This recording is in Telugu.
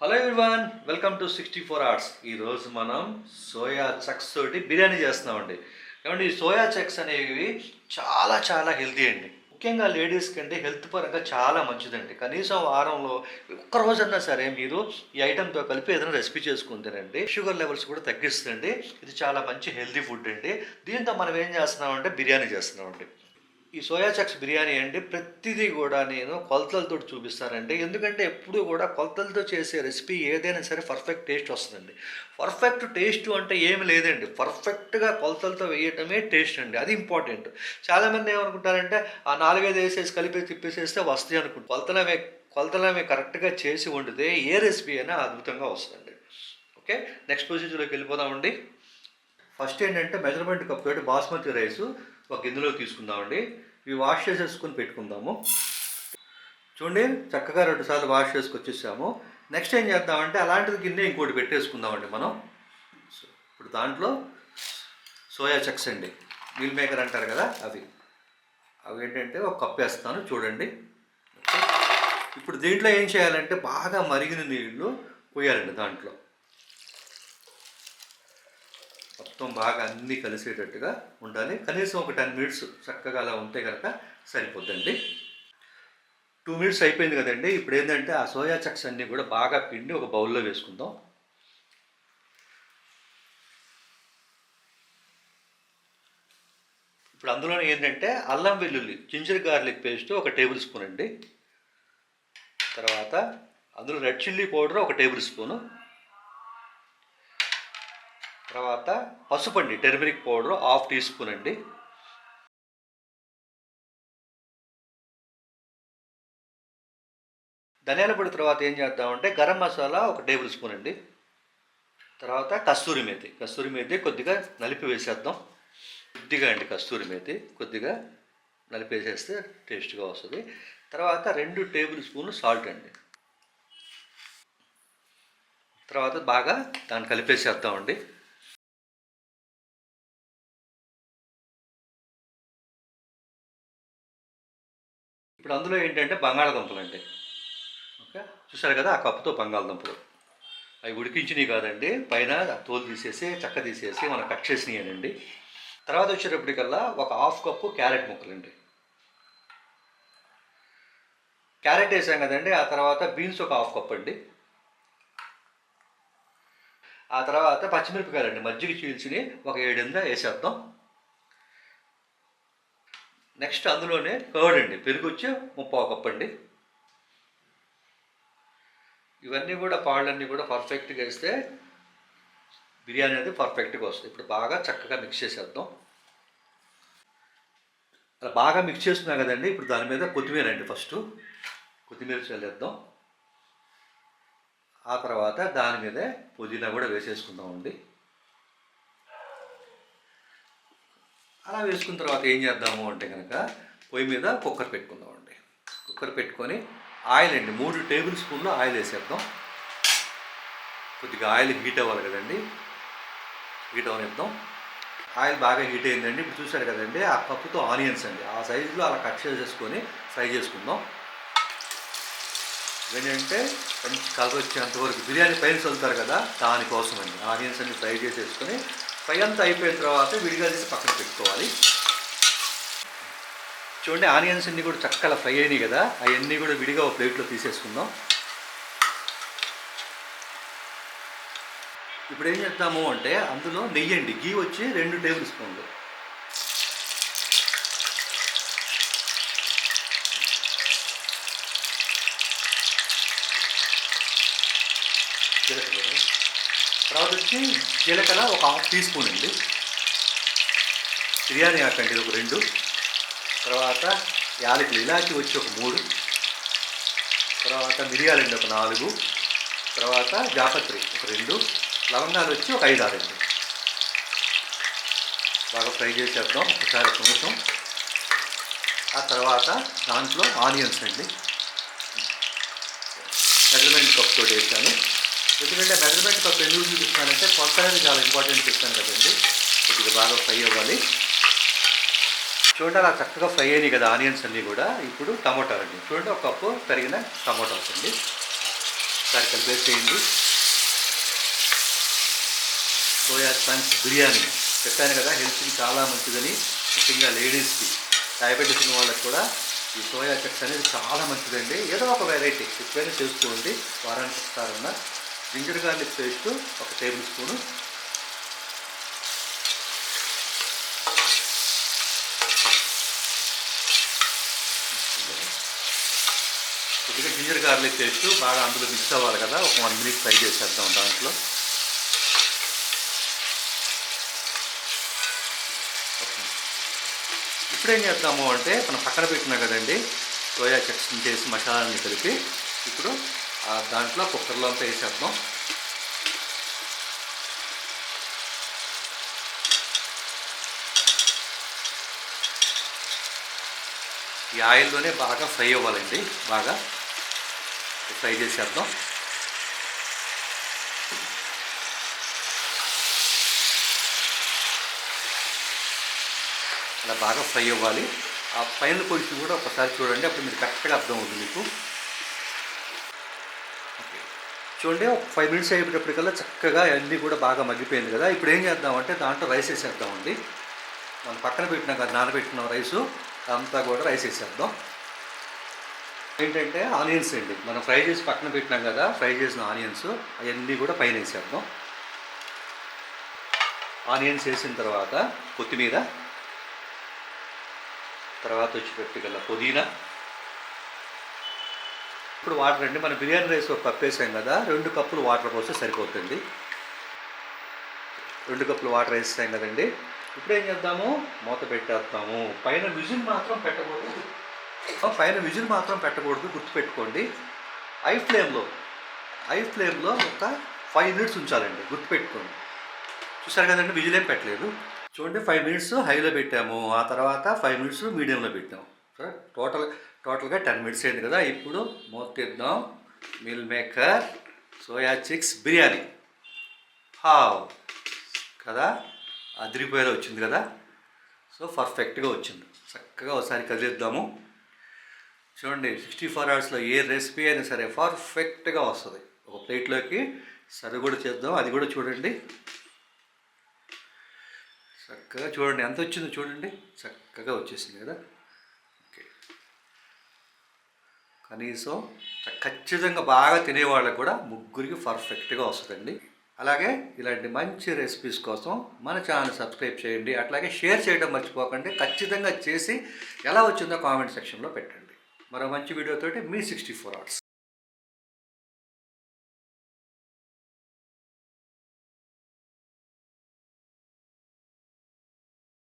Hello everyone, welcome to 64 arts. ఈరోజు మనం సోయా చక్స్ తోటి బిర్యానీ చేస్తున్నామండి. ఏమంటే ఈ సోయా చక్స్ అనేవి చాలా చాలా హెల్తీ అండి. ముఖ్యంగా లేడీస్కి అంటే హెల్త్ పరంగా చాలా మంచిదండి. కనీసం వారంలో ఒక్క రోజన్నా సరే మీరు ఈ ఐటెంతో కలిపి ఏదైనా రెసిపీ చేసుకుని తినండి. షుగర్ లెవెల్స్ కూడా తగ్గిస్తుంది. ఇది చాలా మంచి హెల్తీ ఫుడ్ అండి. దీంతో మనం ఏం చేస్తున్నామంటే బిర్యానీ చేస్తున్నామండి. ఈ సోయా చక్స్ బిర్యానీ అండి ప్రతిదీ కూడా నేను కొలతలతో చూపిస్తానండి. ఎందుకంటే ఎప్పుడు కూడా కొలతలతో చేసే రెసిపీ ఏదైనా సరే పర్ఫెక్ట్ టేస్ట్ వస్తుందండి. పర్ఫెక్ట్ టేస్ట్ అంటే ఏమి లేదండి, పర్ఫెక్ట్గా కొలతలతో వేయటమే టేస్ట్ అండి. అది ఇంపార్టెంట్. చాలామంది ఏమనుకుంటారంటే ఆ 4-5 వేసేసి కలిపి తిప్పేసేస్తే వస్తాయి అనుకుంటారు. కొలతలమే కరెక్ట్గా చేసి వండితే ఏ రెసిపీ అయినా అద్భుతంగా వస్తుందండి. ఓకే, నెక్స్ట్ ప్రొసీజర్లోకి వెళ్ళిపోదామండి. ఫస్ట్ ఏంటంటే మెజర్మెంట్ కప్ తోటి బాస్మతి రైస్ ఒక గిన్నెలో తీసుకుందామండి. ఇవి వాష్ చేసేసుకొని పెట్టుకుందాము. చూడండి, చక్కగా 2 సార్లు వాష్ చేసుకొచ్చేసాము. నెక్స్ట్ ఏం చేద్దామంటే అలాంటిది గిన్నె ఇంకోటి పెట్టేసుకుందామండి మనం. ఇప్పుడు దాంట్లో సోయా చక్స్ అండి, మీల్ మేకర్ అంటారు కదా, అవి ఏంటంటే ఒక కప్ వేస్తాను చూడండి. ఇప్పుడు దీంట్లో ఏం చేయాలంటే బాగా మరిగిన నీళ్ళు పోయాలండి. దాంట్లో మొత్తం బాగా అన్నీ కలిసేటట్టుగా ఉండాలి. కనీసం ఒక 10 మినిట్స్ చక్కగా అలా ఉంటే కనుక సరిపోద్దండి. 2 మినిట్స్ అయిపోయింది కదండి. ఇప్పుడు ఏంటంటే ఆ సోయా చక్స్ అన్నీ కూడా బాగా పిండి ఒక బౌల్లో వేసుకుందాం. ఇప్పుడు అందులోనే ఏంటంటే అల్లం వెల్లుల్లి జింజర్ గార్లిక్ పేస్ట్ ఒక టేబుల్ స్పూన్ అండి. తర్వాత అందులో రెడ్ చిల్లీ పౌడర్ ఒక టేబుల్ స్పూను. తర్వాత పసుపు అండి, టర్మరిక్ పౌడర్ 1/2 టీ స్పూన్ అండి. ధనియాల పొడి తర్వాత ఏం చేద్దామంటే గరం మసాలా ఒక టేబుల్ స్పూన్ అండి. తర్వాత కస్తూరి మేతి కొద్దిగా నలిపి వేసేద్దాం. కొద్దిగా అండి కస్తూరి మేతి కొద్దిగా నలిపేసేస్తే టేస్ట్గా వస్తుంది. తర్వాత 2 టేబుల్ స్పూన్లు సాల్ట్ అండి. తర్వాత బాగా దాన్ని కలిపేసేద్దామండి. ఇప్పుడు అందులో ఏంటంటే బంగాళాదుంపలు అండి. ఓకే, చూసారు కదా, ఆ కప్పుతో బంగాళదుంపలు అవి ఉడికించినవి కాదండి, పైన తోలు తీసేసి చెక్క తీసేసి మనం కట్ చేసినాయండి. తర్వాత వచ్చేటప్పటికల్లా ఒక 1/2 కప్పు క్యారెట్ ముక్కలండి. క్యారెట్ వేసాం కదండి. ఆ తర్వాత బీన్స్ ఒక 1/2 కప్ అండి. ఆ తర్వాత పచ్చిమిరపకాయలు అండి, మజ్జిగ చీల్చిని ఒక 7 వేసేద్దాం. నెక్స్ట్ అందులోనే కర్డ్ అండి, పెరుగు వచ్చి 3/4 కప్ అండి. ఇవన్నీ కూడా పాళ్ళన్నీ కూడా పర్ఫెక్ట్గా వేస్తే బిర్యానీ అనేది పర్ఫెక్ట్గా వస్తుంది. ఇప్పుడు బాగా చక్కగా మిక్స్ చేసేద్దాం. అలా బాగా మిక్స్ చేస్తున్నాం కదండి. ఇప్పుడు దాని మీద కొత్తిమీర అండి, ఫస్ట్ కొత్తిమీర చల్లేద్దాం. ఆ తర్వాత దాని మీదే పుదీనా కూడా వేసేసుకుందామండి. అలా వేసుకున్న తర్వాత ఏం చేద్దాము అంటే కనుక పొయ్యి మీద కుక్కర్ పెట్టుకుందామండి. కుక్కర్ పెట్టుకొని ఆయిల్ అండి 3 టేబుల్ స్పూన్లు ఆయిల్ వేసేద్దాం. కొద్దిగా ఆయిల్ హీట్ అవ్వాలి కదండి, హీట్ అవనిద్దాం. ఆయిల్ బాగా హీట్ అయిందండి. ఇప్పుడు చూసారు కదండి, ఆ కప్పుతో ఆనియన్స్ అండి ఆ సైజులో అలా కట్ చేసేసుకొని ఫ్రై చేసుకుందాం. ఏంటంటే మంచి కలర్ వచ్చేంతవరకు బిర్యానీ పైన చల్లుతారు కదా, దానికోసం అండి ఆనియన్స్ అన్ని ఫ్రై చేసేసుకొని ఫ్రై అంతా అయిపోయిన తర్వాత విడిగా తీసి పక్కన పెట్టుకోవాలి. చూడండి, ఆనియన్స్ అన్నీ కూడా చక్కగా ఫ్రై అయినాయి కదా, అవన్నీ కూడా విడిగా ఒక ప్లేట్లో తీసేసుకుందాం. ఇప్పుడు ఏం చేద్దాము అంటే అందులో నెయ్యి అండి, గీ వచ్చి 2 టేబుల్ స్పూన్లు. జీలకర్ర తర్వాత వచ్చి జీలకర్ర ఒక 1/2 టీ స్పూన్ అండి. బిర్యానీ ఆకు అండి ఒక 2. తర్వాత యాలకులు ఇలాచి వచ్చి ఒక 3. తర్వాత మిరియాలండి ఒక 4. తర్వాత జాపత్రి ఒక 2. లవంగాలు వచ్చి ఒక 5-6 అండి. బాగా ఫ్రై చేసేద్దాం ఒకసారి ఒక నిమిషం. ఆ తర్వాత దాంట్లో ఆనియన్స్ అండి, మెజర్మెంట్ కప్ తోటి వేసాను. ఎందుకంటే మెజర్మెంట్ కప్ ఎందుకు చూపిస్తానంటే కొలత అనేది చాలా ఇంపార్టెంట్ చెప్తాను కదండి. కొద్దిగా బాగా ఫ్రై అవ్వాలి. చూడండి, అలా చక్కగా ఫ్రై అయినాయి కదా ఆనియన్స్ అన్నీ కూడా. ఇప్పుడు టమోటాలు అండి, చూడండి ఒక కప్పు తరిగిన టమోటాస్ అండి. ఒకసారి కలిపేసేయండి. సోయా చంక్స్ బిర్యానీ చెప్పాను కదా, హెల్త్కి చాలా మంచిదని, ముఖ్యంగా లేడీస్కి, డయాబెటీస్ ఉన్న వాళ్ళకి కూడా ఈ సోయా చక్స్ అనేది చాలా మంచిదండి. ఏదో ఒక వెరైటీ ఎప్పుడైనా చేసుకోండి, వారానికి ఒకసారన్నా. Ginger garlic paste 1 tablespoon, కొద్దిగా జింజర్ గార్లిక్ పేస్ట్ బాగా అందులో మిక్స్ అవ్వాలి కదా, ఒక 1 మినిట్ ఫ్రై చేసేద్దాం దాంట్లో. ఇప్పుడేం చేద్దాము అంటే, మనం పక్కన పెట్టినా కదండి సోయా చక్స్ చేసి మసాలాని కలిపి, ఇప్పుడు దాంట్లో కుక్కర్లో అంతా వేసేద్దాం. ఈ ఆయిల్లోనే బాగా ఫ్రై అవ్వాలండి, బాగా ఫ్రై చేసేద్దాం. అలా బాగా ఫ్రై అవ్వాలి. ఆ పైన పొజిషన్ కూడా ఒకసారి చూడండి, అప్పుడు మీరు కరెక్ట్గా అర్థం అవుతుంది మీకు. ఓకే, చూడండి ఒక 5 మినిట్స్ అయిపోయేటప్పటికల్లా చక్కగా అన్నీ కూడా బాగా మగ్గిపోయింది కదా. ఇప్పుడు ఏం చేద్దామంటే దాంట్లో రైస్ వేసేద్దామండి. మనం పక్కన పెట్టినాం కదా నానబెట్టిన రైసు, అంతా కూడా రైస్ వేసేద్దాం. ఏంటంటే ఆనియన్స్ అండి, మనం ఫ్రై చేసి పక్కన పెట్టినాం కదా, ఫ్రై చేసిన ఆనియన్స్ అవన్నీ కూడా పైన వేసేద్దాం. ఆనియన్స్ వేసిన తర్వాత కొత్తిమీర, తర్వాత వచ్చేటట్టుకల్లా పుదీనా. ఇప్పుడు వాటర్ అండి, మన బిర్యానీ రైస్ 1 కప్ వేసాం కదా, 2 కప్పులు వాటర్ పోస్తే సరిపోతుంది. 2 కప్పులు వాటర్ వేసాం కదండి. ఇప్పుడు ఏం చేద్దాము, మూత పెట్టేద్దాము. పైన విజిల్ మాత్రం పెట్టకూడదు, గుర్తుపెట్టుకోండి. హై ఫ్లేమ్లో ఒక 5 మినిట్స్ ఉంచాలండి, గుర్తుపెట్టుకోండి. చూసారు కదండి, విజిల్ ఏం పెట్టలేదు. చూడండి 5 మినిట్స్ హైలో పెట్టాము, ఆ తర్వాత 5 మినిట్స్ మీడియంలో పెట్టాము. టోటల్గా 10 మినిట్స్ అయింది కదా. ఇప్పుడు మూత తీద్దాం. Meal maker soya chicks biryani have కదా, అదిరిపోయేలా వచ్చింది కదా. సో పర్ఫెక్ట్గా వచ్చింది. చక్కగా ఒకసారి కదిలిద్దాము. చూడండి 64 అవర్స్లో ఏ రెసిపీ అయినా సరే పర్ఫెక్ట్గా వస్తుంది. ఒక ప్లేట్లోకి సర్వ్ కూడా చేద్దాం, అది కూడా చూడండి. చక్కగా చూడండి ఎంత వచ్చిందో చూడండి, చక్కగా వచ్చేసింది కదా. ఓకే, కనీసం ఖచ్చితంగా బాగా తినేవాళ్ళకి కూడా ముగ్గురికి పర్ఫెక్ట్గా వస్తుందండి. అలాగే ఇలాంటి మంచి రెసిపీస్ కోసం మన ఛానల్ సబ్స్క్రైబ్ చేయండి. అట్లాగే షేర్ చేయడం మర్చిపోకండి. ఖచ్చితంగా చేసి ఎలా వచ్చిందో కామెంట్ సెక్షన్లో పెట్టండి. మరో మంచి వీడియోతోటి మీ 64 అవర్స్.